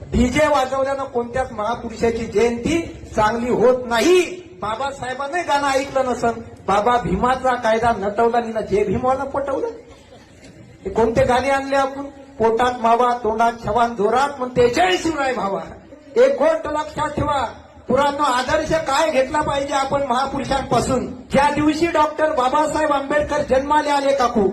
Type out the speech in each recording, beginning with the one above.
DJ वाजवल्यानं कोणत्याच महापुरुषाची जयंती चांगली होत नाही. बाबासाहेबांनी गाणं ऐकलं नसन. बाबा भीमाचा कायदा नटवला आणि ना जे भीमाला पटवलं. हे कोणते गाणे आणले आपण? पोटात मावा तोंडात छवान जोरात म्हणते जय शिवराय भावा. एक गोष्ट लक्षात ठेवा, पुराणा आदर्श काय घेतला पाहिजे आपण महापुरुषांपासून. ज्या दिवशी डॉक्टर बाबासाहेब आंबेडकर जन्माला आले काकू,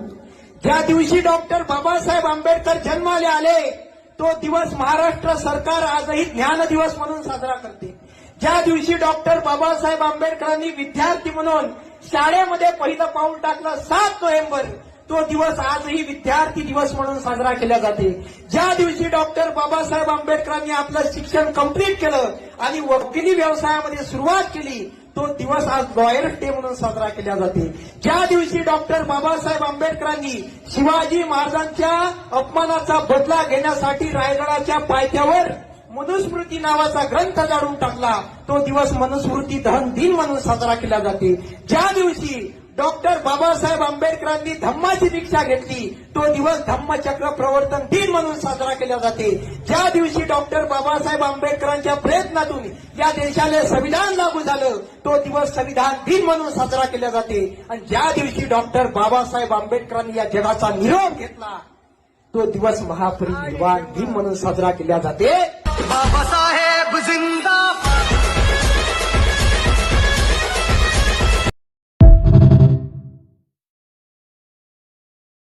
ज्या दिवशी डॉक्टर बाबासाहेब आंबेडकर जन्माला आले तो दिवस महाराष्ट्र सरकार आजही ज्ञान दिवस म्हणून साजरा करते. ज्या दिवशी डॉक्टर बाबासाहेब आंबेडकरांनी विद्यार्थी म्हणून शाळेमध्ये पहिलं पाऊल टाकलं 7 नोव्हेंबर, तो दिवस आजही विद्यार्थी दिवस म्हणून साजरा केला जाते. ज्या दिवशी डॉक्टर बाबासाहेब आंबेडकरांनी आपलं शिक्षण कंप्लीट केलं आणि वकिली व्यवसायामध्ये सुरुवात केली, तो दिवस आज लॉयर्स डे म्हणून साजरा केला जाते. ज्या दिवशी डॉक्टर बाबासाहेब आंबेडकरांनी शिवाजी महाराजांच्या अपमानाचा बदला घेण्यासाठी रायगडाच्या पायथ्यावर मनुस्मृती नावाचा ग्रंथ जाळून टाकला, तो दिवस मनुस्मृती दहन दिन म्हणून साजरा केला जाते. ज्या दिवशी डॉक्टर बाबासाहेब आंबेडकरांनी धम्माची दीक्षा घेतली, तो दिवस धम्मचक्र प्रवर्तन दिन म्हणून साजरा केला जाते. ज्या दिवशी डॉक्टर बाबासाहेब आंबेडकरांच्या प्रयत्नातून या देशाला संविधान लागू झालं, तो दिवस संविधान दिन म्हणून साजरा केला जाते. आणि ज्या दिवशी डॉक्टर बाबासाहेब आंबेडकरांनी या जगाचा निरोप घेतला, तो दिवस महापरिनिर्वाण दिन म्हणून साजरा केला जाते. बाबासाहेब जिंदा